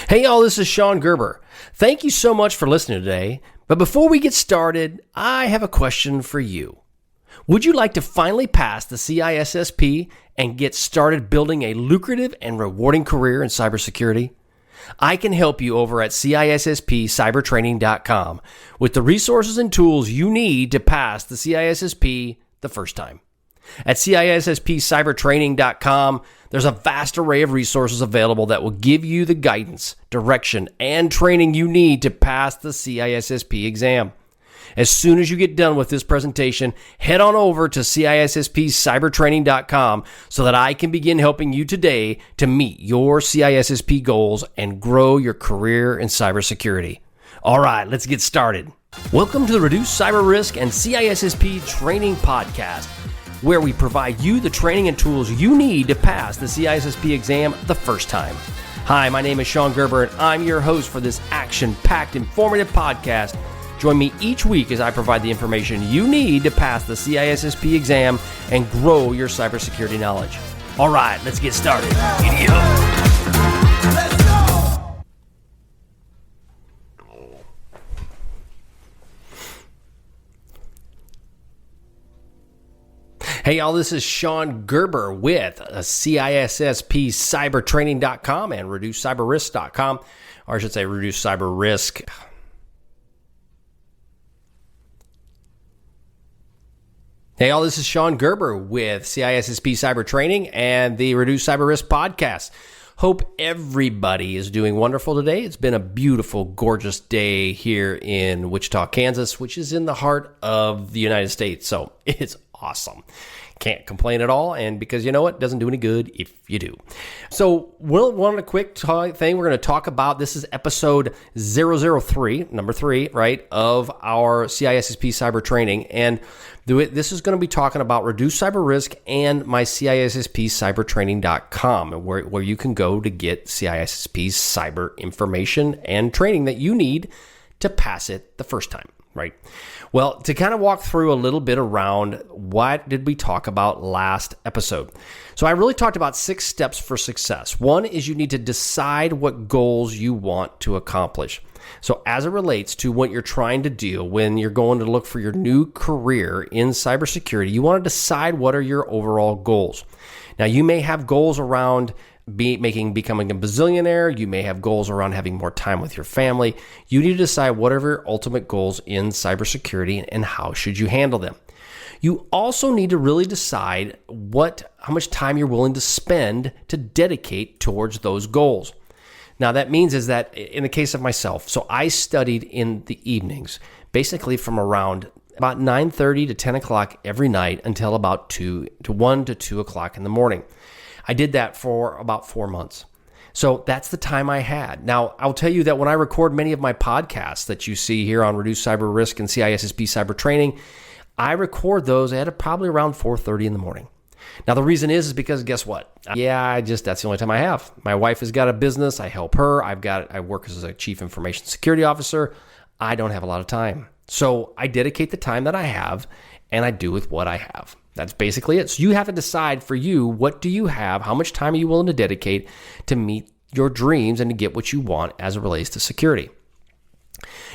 Hey y'all, this is Shon Gerber. Thank you so much for listening today. But before we get started, I have a question for you. Would you like to finally pass the CISSP and get started building a lucrative and rewarding career in cybersecurity? I can help you over at CISSP Cyber Training.com with the resources and tools you need to pass the CISSP the first time. At CISSP Cyber Training.com, there's a vast array of resources available that will give you the guidance, direction, and training you need to pass the CISSP exam. As soon as you get done with this presentation, head on over to CISSP Cyber Training.com so that I can begin helping you today to meet your CISSP goals and grow your career in cybersecurity. All right, let's get started. Welcome to the Reduce Cyber Risk and CISSP Training Podcast, where we provide you the training and tools you need to pass the CISSP exam the first time. Hi, my name is Shon Gerber, and I'm your host for this action-packed, informative podcast. Join me each week as I provide the information you need to pass the CISSP exam and grow your cybersecurity knowledge. All right, let's get started. Giddy up. Let's go. Hey y'all, this is Shon Gerber with CISSP Cyber Training.com and ReduceCyberRisk.com, or I should say Reduce Cyber Risk. Hey y'all, this is Shon Gerber with CISSP Cyber Training and the Reduce Cyber Risk Podcast. Hope everybody is doing wonderful today. It's been a beautiful, gorgeous day here in Wichita, Kansas, which is in the heart of the United States. So it's awesome. Can't complain at all. And because you know what? It doesn't do any good if you do. So one quick thing we're going to talk about. This is episode 003, number 3, right, of our CISSP Cyber Training. And this is going to be talking about Reduce Cyber Risk and my CISSP Cyber Training.com, where you can go to get CISSP cyber information and training that you need to pass it the first time, right? Well, to kind of walk through a little bit around what did we talk about last episode. So I really talked about 6 steps for success. One is you need to decide what goals you want to accomplish. So as it relates to what you're trying to do when you're going to look for your new career in cybersecurity, you want to decide what are your overall goals. Now, you may have goals around becoming a bazillionaire. You may have goals around having more time with your family. You need to decide what are your ultimate goals in cybersecurity and how should you handle them. You also need to really decide how much time you're willing to spend to dedicate towards those goals. Now, that means is that in the case of myself, so I studied in the evenings, basically from about 9:30 to 10 o'clock every night until about 1 to 2 o'clock in the morning. I did that for about 4 months. So that's the time I had. Now, I'll tell you that when I record many of my podcasts that you see here on Reduce Cyber Risk and CISSP Cyber Training, I record those at probably around 4:30 in the morning. Now, the reason is because guess what? That's the only time I have. My wife has got a business. I help her. I work as a chief information security officer. I don't have a lot of time. So I dedicate the time that I have and I do with what I have. That's basically it. So you have to decide for you, what do you have? How much time are you willing to dedicate to meet your dreams and to get what you want as it relates to security?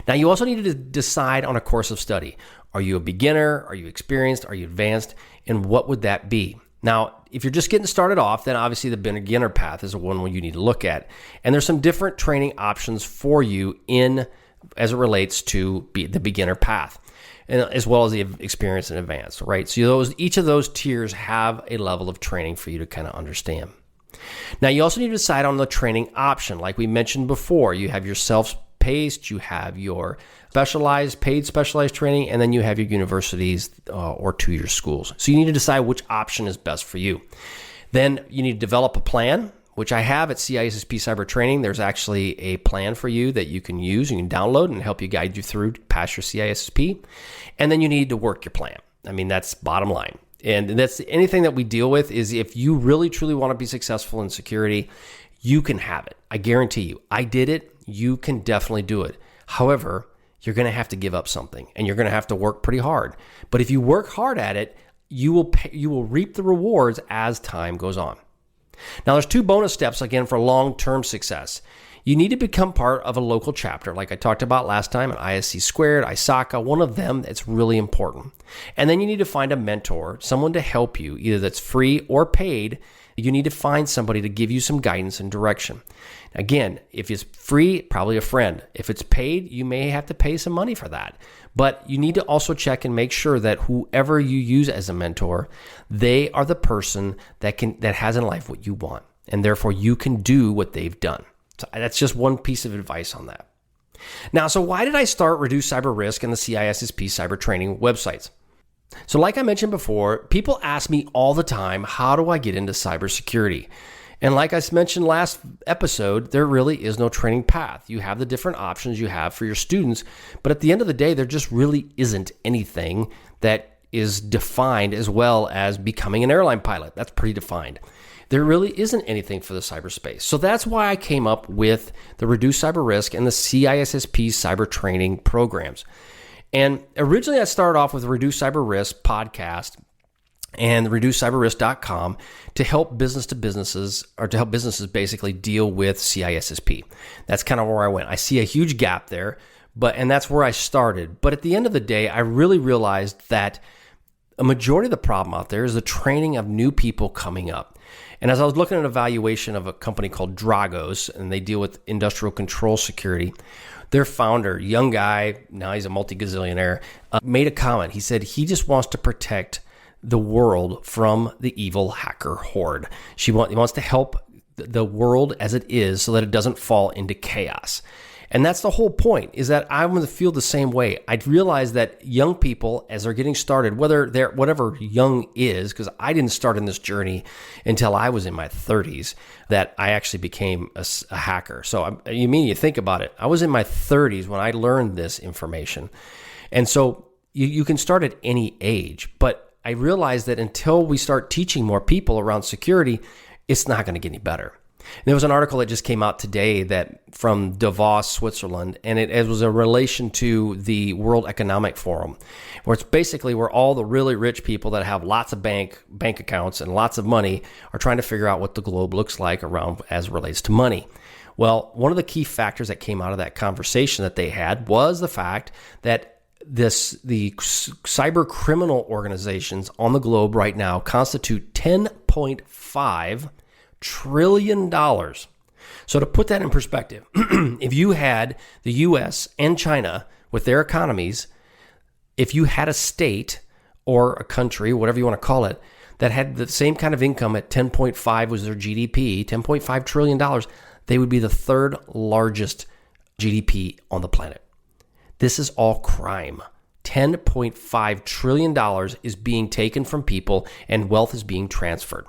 Now, you also need to decide on a course of study. Are you a beginner? Are you experienced? Are you advanced? And what would that be? Now, if you're just getting started off, then obviously the beginner path is the one you need to look at. And there's some different training options for you as it relates to the beginner path, and as well as the experienced and advanced, right? So each of those tiers have a level of training for you to kind of understand. Now, you also need to decide on the training option. Like we mentioned before, you have your self-paced, you have your paid specialized training, and then you have your universities or 2-year schools. So you need to decide which option is best for you. Then you need to develop a plan, which I have at CISSP Cyber Training. There's actually a plan for you that you can use, you can download and help you guide you through to pass your CISSP. And then you need to work your plan. I mean, that's bottom line. And that's anything that we deal with is if you really, truly want to be successful in security, you can have it. I guarantee you. I did it. You can definitely do it. However, you're going to have to give up something and you're going to have to work pretty hard. But if you work hard at it, you will reap the rewards as time goes on. Now, there's 2 bonus steps, again, for long-term success. You need to become part of a local chapter, like I talked about last time, an ISC Squared, ISACA, one of them that's really important. And then you need to find a mentor, someone to help you, either that's free or paid. You need to find somebody to give you some guidance and direction. Again, if it's free, probably a friend. If it's paid, you may have to pay some money for that. But you need to also check and make sure that whoever you use as a mentor, they are the person that has in life what you want. And therefore, you can do what they've done. So that's just one piece of advice on that. Now, so why did I start Reduce Cyber Risk and the CISSP Cyber Training websites? So like I mentioned before, people ask me all the time, how do I get into cybersecurity? And like I mentioned last episode, there really is no training path. You have the different options you have for your students, but at the end of the day, there just really isn't anything that is defined as well as becoming an airline pilot. That's pretty defined. There really isn't anything for the cyberspace. So that's why I came up with the Reduce Cyber Risk and the CISSP Cyber Training programs. And originally I started off with the Reduce Cyber Risk podcast and reducecyberrisk.com to help businesses basically deal with CISSP. That's kind of where I went. I see a huge gap there, and that's where I started. But at the end of the day, I really realized that a majority of the problem out there is the training of new people coming up. And as I was looking at an evaluation of a company called Dragos, and they deal with industrial control security, their founder, young guy, now he's a multi-gazillionaire, made a comment. He said he just wants to protect the world from the evil hacker horde. He wants to help the world as it is so that it doesn't fall into chaos. And that's the whole point, is that I'm going to feel the same way. I realize that young people, as they're getting started, whatever young is, because I didn't start in this journey until I was in my 30s, that I actually became a hacker. So you think about it. I was in my 30s when I learned this information. And so you can start at any age, but I realized that until we start teaching more people around security, it's not going to get any better. There was an article that just came out today from Davos, Switzerland, and it was in relation to the World Economic Forum, where it's basically where all the really rich people that have lots of bank accounts and lots of money are trying to figure out what the globe looks like around as it relates to money. Well, one of the key factors that came out of that conversation that they had was the fact that the cyber criminal organizations on the globe right now constitute $10.5 trillion. So to put that in perspective, if you had the US and China with their economies, if you had a state or a country, whatever you want to call it, that had the same kind of income at 10.5 was their GDP, $10.5 trillion, they would be the third largest GDP on the planet. This is all crime. $10.5 trillion is being taken from people and wealth is being transferred.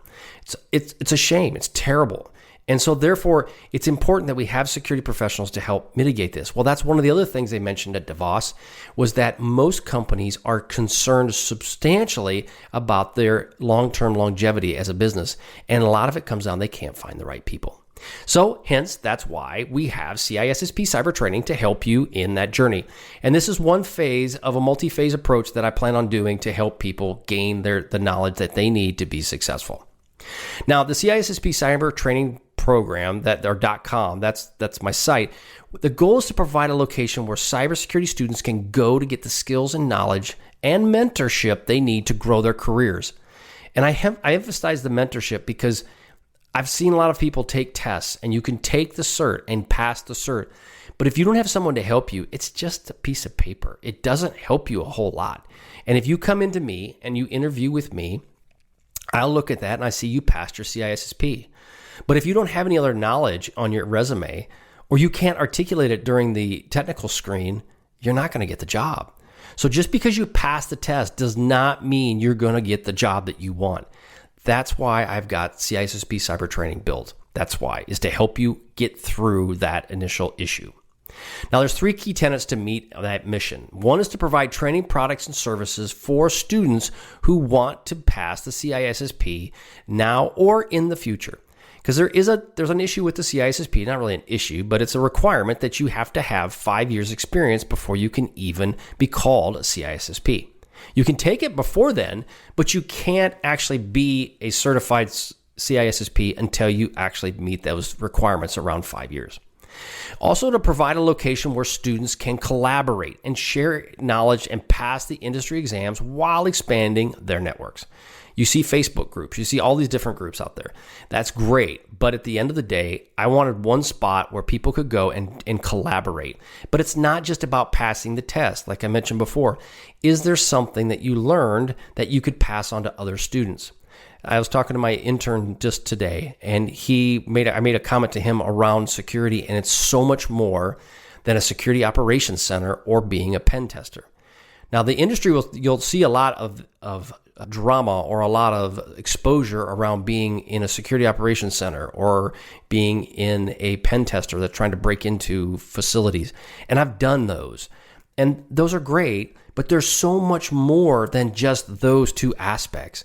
It's a shame. It's terrible. And so therefore, it's important that we have security professionals to help mitigate this. Well, that's one of the other things they mentioned at Davos was that most companies are concerned substantially about their long-term longevity as a business. And a lot of it comes down, they can't find the right people. So hence, that's why we have CISSP Cyber Training to help you in that journey. And this is one phase of a multi-phase approach that I plan on doing to help people gain the knowledge that they need to be successful. Now, the CISSP Cyber Training Program, .com, that's my site. The goal is to provide a location where cybersecurity students can go to get the skills and knowledge and mentorship they need to grow their careers. And I emphasize the mentorship because I've seen a lot of people take tests, and you can take the cert and pass the cert. But if you don't have someone to help you, it's just a piece of paper. It doesn't help you a whole lot. And if you come into me and you interview with me, I'll look at that and I see you passed your CISSP. But if you don't have any other knowledge on your resume, or you can't articulate it during the technical screen, you're not going to get the job. So just because you pass the test does not mean you're going to get the job that you want. That's why I've got CISSP Cyber Training built. That's why, is to help you get through that initial issue. Now, there's 3 key tenets to meet that mission. One is to provide training products and services for students who want to pass the CISSP now or in the future. Because there's an issue with the CISSP, not really an issue, but it's a requirement that you have to have 5 years experience before you can even be called a CISSP. You can take it before then, but you can't actually be a certified CISSP until you actually meet those requirements around 5 years. Also, to provide a location where students can collaborate and share knowledge and pass the industry exams while expanding their networks. You see Facebook groups, you see all these different groups out there. That's great. But at the end of the day, I wanted one spot where people could go and collaborate. But it's not just about passing the test. Like I mentioned before, is there something that you learned that you could pass on to other students? I was talking to my intern just today, and I made a comment to him around security, and it's so much more than a security operations center or being a pen tester. Now, the industry you'll see a lot of drama or a lot of exposure around being in a security operations center or being in a pen tester that's trying to break into facilities. And I've done those. And those are great, but there's so much more than just those two aspects.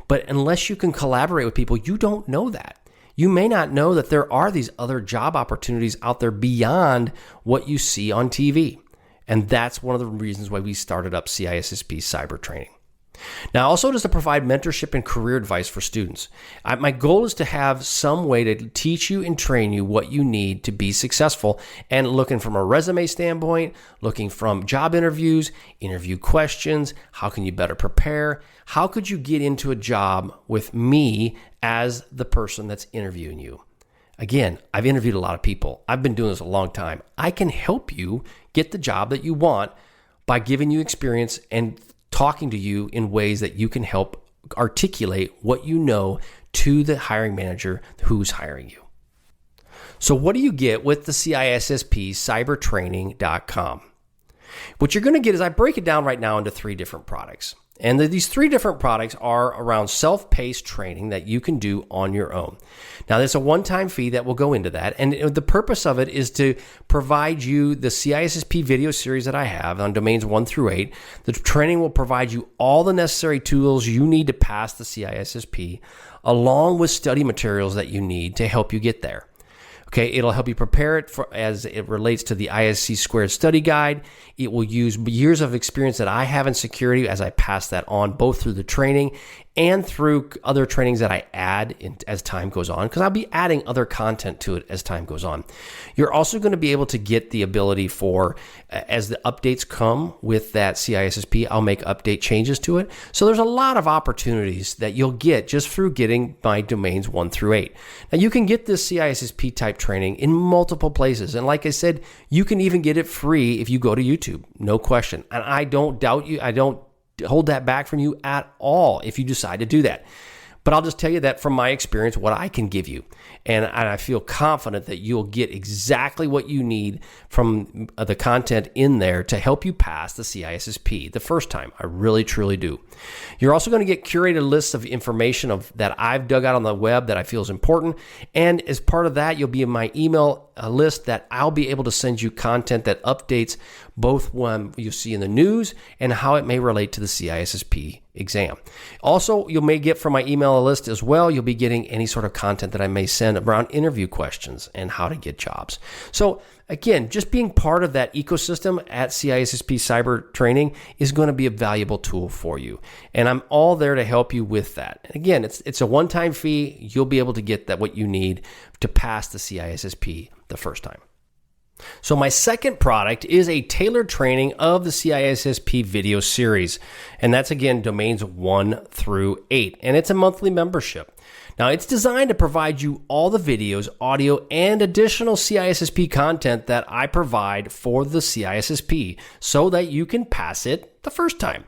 But unless you can collaborate with people, you don't know that. You may not know that there are these other job opportunities out there beyond what you see on TV. And that's one of the reasons why we started up CISSP Cyber Training. Now, also just to provide mentorship and career advice for students. My goal is to have some way to teach you and train you what you need to be successful, and looking from a resume standpoint, looking from job interviews, interview questions, how can you better prepare? How could you get into a job with me as the person that's interviewing you? Again, I've interviewed a lot of people. I've been doing this a long time. I can help you get the job that you want by giving you experience and talking to you in ways that you can help articulate what you know to the hiring manager who's hiring you. So what do you get with the CISSP cybertraining.com? What you're going to get is, I break it down right now into 3 different products. And these 3 different products are around self-paced training that you can do on your own. Now, there's a one-time fee that will go into that. And the purpose of it is to provide you the CISSP video series that I have on domains 1 through 8. The training will provide you all the necessary tools you need to pass the CISSP, along with study materials that you need to help you get there. Okay, it'll help you prepare it as it relates to the ISC Squared study guide. It will use years of experience that I have in security as I pass that on, both through the training and through other trainings that I add as time goes on, because I'll be adding other content to it as time goes on. You're also going to be able to get the ability for, as the updates come with that CISSP, I'll make update changes to it. So there's a lot of opportunities that you'll get just through getting my domains 1 through 8. Now, you can get this CISSP type training in multiple places. And like I said, you can even get it free if you go to YouTube, no question. And I don't doubt you. I don't hold that back from you at all if you decide to do that. But I'll just tell you that from my experience, what I can give you. And I feel confident that you'll get exactly what you need from the content in there to help you pass the CISSP the first time. I really, truly do. You're also going to get curated lists of information that I've dug out on the web that I feel is important. And as part of that, you'll be in my email list that I'll be able to send you content that updates both what you see in the news and how it may relate to the CISSP exam. Also, you may get from my email list as well, you'll be getting any sort of content that I may send around interview questions and how to get jobs. So again, just being part of that ecosystem at CISSP Cyber Training is going to be a valuable tool for you. And I'm all there to help you with that. And again, it's a one-time fee. You'll be able to get that what you need to pass the CISSP the first time. So my second product is a tailored training of the CISSP video series. And that's, again, domains 1 through 8. And it's a monthly membership. Now, it's designed to provide you all the videos, audio, and additional CISSP content that I provide for the CISSP so that you can pass it the first time.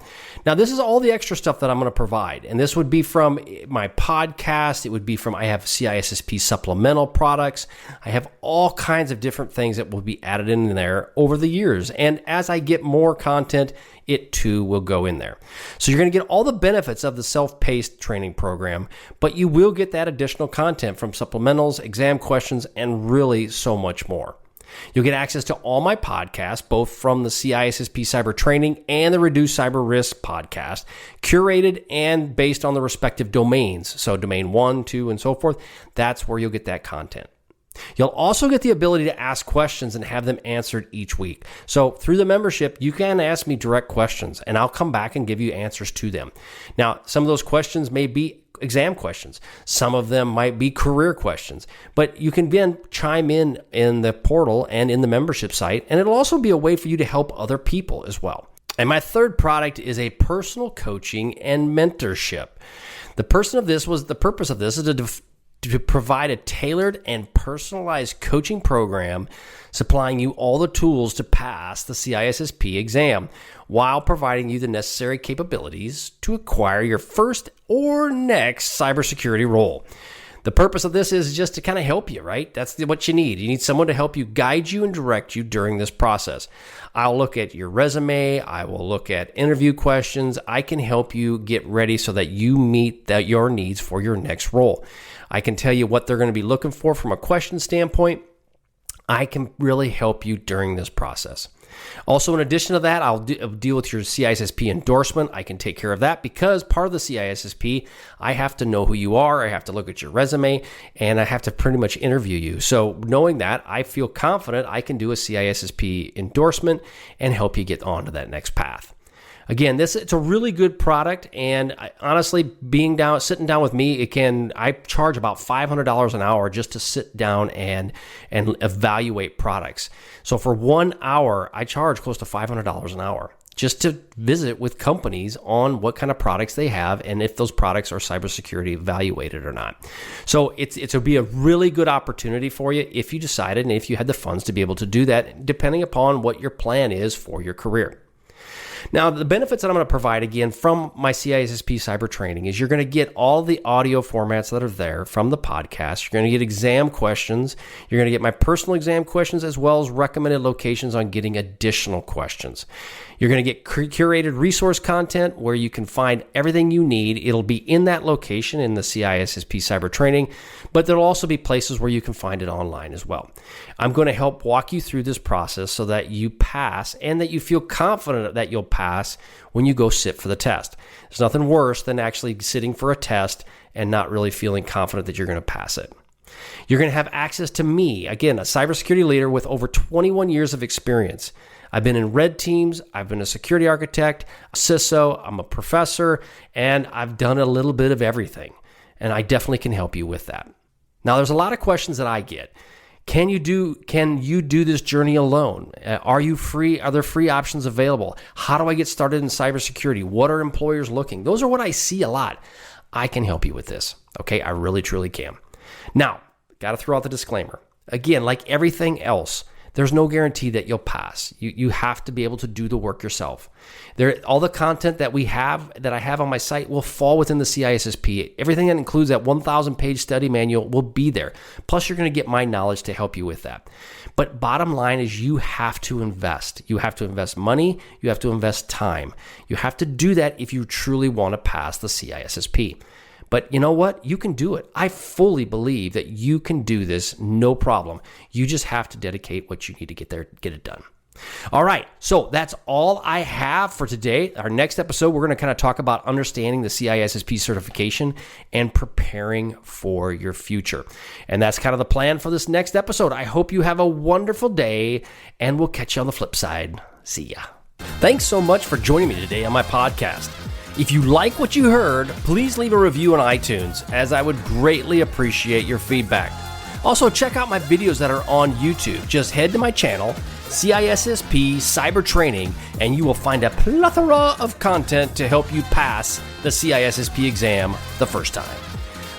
Now, this is all the extra stuff that I'm going to provide. And this would be from my podcast. It would be from, I have CISSP supplemental products. I have all kinds of different things that will be added in there over the years. And as I get more content, it too will go in there. So you're going to get all the benefits of the self-paced training program, but you will get that additional content from supplementals, exam questions, and really so much more. You'll get access to all my podcasts, both from the CISSP Cyber Training and the Reduce Cyber Risk podcast, curated and based on the respective domains. So domain 1, 2, and so forth, that's where you'll get that content. You'll also get the ability to ask questions and have them answered each week. So through the membership, you can ask me direct questions, and I'll come back and give you answers to them. Now, some of those questions may be exam questions. Some of them might be career questions, but you can then chime in the portal and in the membership site, and it'll also be a way for you to help other people as well. And my third product is a personal coaching and mentorship. The purpose of this is to provide a tailored and personalized coaching program supplying you all the tools to pass the CISSP exam while providing you the necessary capabilities to acquire your first or next cybersecurity role. The purpose of this is just to kind of help you, right? That's what you need. You need someone to help you, guide you, and direct you during this process. I'll look at your resume. I will look at interview questions. I can help you get ready so that you meet your needs for your next role. I can tell you what they're going to be looking for from a question standpoint. I can really help you during this process. Also, in addition to that, I'll deal with your CISSP endorsement. I can take care of that because part of the CISSP, I have to know who you are. I have to look at your resume, and I have to pretty much interview you. So knowing that, I feel confident I can do a CISSP endorsement and help you get on to that next path. Again, it's a really good product, and honestly, sitting down with me, I charge about $500 an hour just to sit down and evaluate products. So for 1 hour, I charge close to $500 an hour just to visit with companies on what kind of products they have and if those products are cybersecurity evaluated or not. So it'll be a really good opportunity for you if you decided and if you had the funds to be able to do that, depending upon what your plan is for your career. Now, the benefits that I'm going to provide, again, from my CISSP Cyber Training is you're going to get all the audio formats that are there from the podcast. You're going to get exam questions. You're going to get my personal exam questions as well as recommended locations on getting additional questions. You're going to get curated resource content where you can find everything you need. It'll be in that location in the CISSP Cyber Training, but there'll also be places where you can find it online as well. I'm going to help walk you through this process so that you pass and that you feel confident that you'll pass when you go sit for the test. There's nothing worse than actually sitting for a test and not really feeling confident that you're going to pass it. You're going to have access to me, again, a cybersecurity leader with over 21 years of experience. I've been in red teams, I've been a security architect, a CISO, I'm a professor, and I've done a little bit of everything. And I definitely can help you with that. Now, there's a lot of questions that I get. Can you do this journey alone? Are you free? Are there free options available? How do I get started in cybersecurity? What are employers looking? Those are what I see a lot. I can help you with this. Okay, I really, truly can. Now, got to throw out the disclaimer. Again, like everything else, there's no guarantee that you'll pass. You have to be able to do the work yourself. All the content that I have on my site will fall within the CISSP. Everything that includes that 1,000-page study manual will be there. Plus, you're going to get my knowledge to help you with that. But bottom line is you have to invest. You have to invest money. You have to invest time. You have to do that if you truly want to pass the CISSP. But you know what? You can do it. I fully believe that you can do this, no problem. You just have to dedicate what you need to get it done. All right, so that's all I have for today. Our next episode, we're going to kind of talk about understanding the CISSP certification and preparing for your future. And that's kind of the plan for this next episode. I hope you have a wonderful day, and we'll catch you on the flip side. See ya. Thanks so much for joining me today on my podcast. If you like what you heard, please leave a review on iTunes, as I would greatly appreciate your feedback. Also, check out my videos that are on YouTube. Just head to my channel, CISSP Cyber Training, and you will find a plethora of content to help you pass the CISSP exam the first time.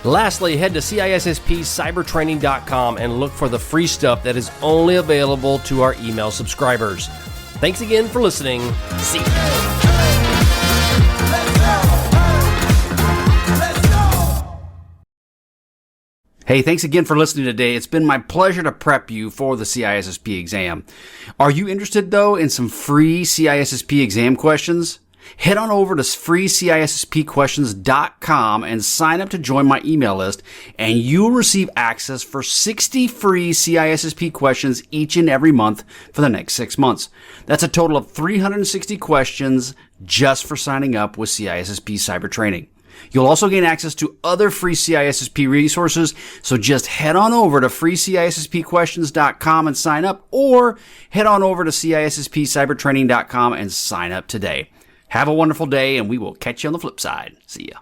Lastly, head to CISSPCybertraining.com and look for the free stuff that is only available to our email subscribers. Thanks again for listening. See you. Hey, thanks again for listening today. It's been my pleasure to prep you for the CISSP exam. Are you interested, though, in some free CISSP exam questions? Head on over to freecisspquestions.com and sign up to join my email list, and you'll receive access for 60 free CISSP questions each and every month for the next 6 months. That's a total of 360 questions just for signing up with CISSP Cyber Training. You'll also gain access to other free CISSP resources, so just head on over to freecisspquestions.com and sign up, or head on over to CISSPCybertraining.com and sign up today. Have a wonderful day, and we will catch you on the flip side. See ya.